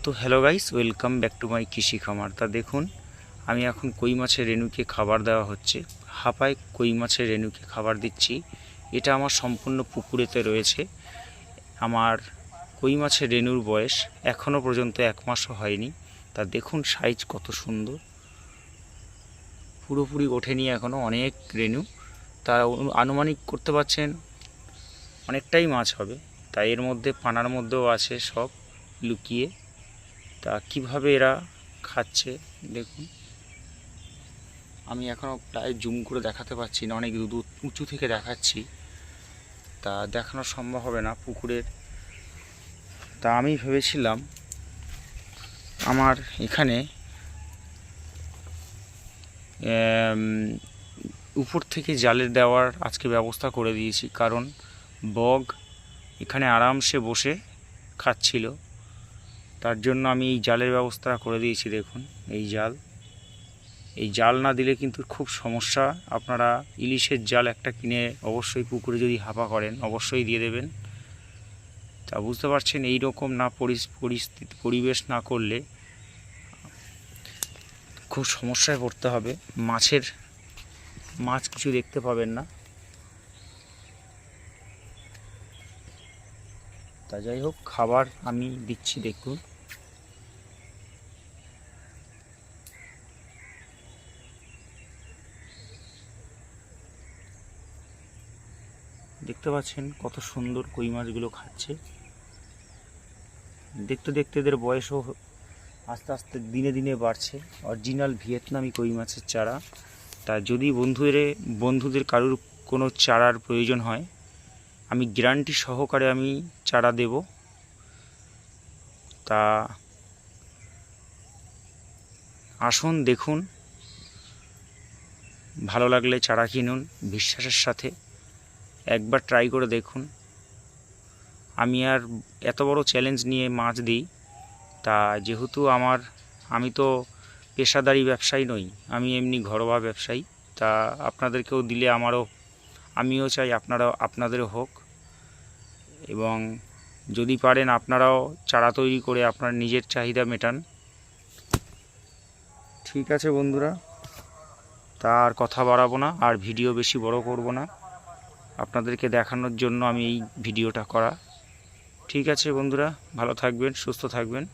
তো hello guys, welcome back to my কৃষি খামার। তা দেখুন, আমি এখন কই মাছের রেণুকে খাবার দেওয়া হচ্ছে। হাঁপায় কই মাছের রেণুকে খাবার দিচ্ছি। এটা আমার সম্পূর্ণ পুকুরেতে রয়েছে। আমার কই মাছের রেণুর বয়স এখনও পর্যন্ত 1 মাসও হয়নি। তা দেখুন সাইজ কত সুন্দর, পুরোপুরি ওঠেনি এখনও, অনেক রেণু। তা আনুমানিক করতে পারছেন অনেকটাই মাছ হবে। তাই এর মধ্যে পানার মধ্যেও আছে সব লুকিয়ে। তা কিভাবে এরা খাচ্ছে দেখুন, আমি এখনও প্রায় জুম করে দেখাতে পারছি না, অনেক উঁচু থেকে দেখাচ্ছি, তা দেখানো সম্ভব হবে না পুকুরের। তা আমি ভেবেছিলাম আমার এখানে উপর থেকে জালের দেওয়ার আজকে ব্যবস্থা করে দিয়েছি, কারণ বগ এখানে আরামসে বসে খাচ্ছিল। তার জন্য আমি এই জালের ব্যবস্থা করে দিয়েছি। দেখুন এই জাল না দিলে কিন্তু খুব সমস্যা। আপনারা ইলিশের জাল একটা কিনে অবশ্যই পুকুরে যদি হাঁপা করেন অবশ্যই দিয়ে দেবেন। তা বুঝতে পারছেন, এই রকম না পরিবেশ না করলে খুব সমস্যায় পড়তে হবে। মাছ কিছু দেখতে পাবেন না। তা যাই হোক, খাবার আমি দিচ্ছি দেখুন। দেখতে পাচ্ছেন কত সুন্দর কই মাছগুলো খাচ্ছে। দেখতে দেখতে এদের বয়সও আস্তে আস্তে দিনে দিনে বাড়ছে। অরিজিনাল ভিয়েতনামি কই মাছের চারা। তা যদি বন্ধুদের কারোর কোনো চারার প্রয়োজন হয়, আমি গ্যারান্টি সহকারে আমি চারা দেব। তা আসুন দেখুন, ভালো লাগলে চারা কিনুন বিশ্বাসের সাথে, একবার ট্রাই করে দেখুন। আমি আর এত বড় চ্যালেঞ্জ নিয়ে মাছ দিই, তা যেহেতু আমি তো পেশাদারি ব্যবসায়ী নই, আমি এমনি ঘরোয়া ব্যবসায়ী। তা আপনাদেরকেও দিলে আমিও চাই আপনাদেরও হোক, এবং যদি পারেন আপনারাও চারা তৈরি করে আপনার নিজের চাহিদা মেটান। ঠিক আছে বন্ধুরা, তা আর কথা বাড়াবো না, আর ভিডিও বেশি বড় করব না। আপনাদেরকে দেখানোর জন্য আমি এই ভিডিওটা করা। ঠিক আছে বন্ধুরা, ভালো থাকবেন, সুস্থ থাকবেন।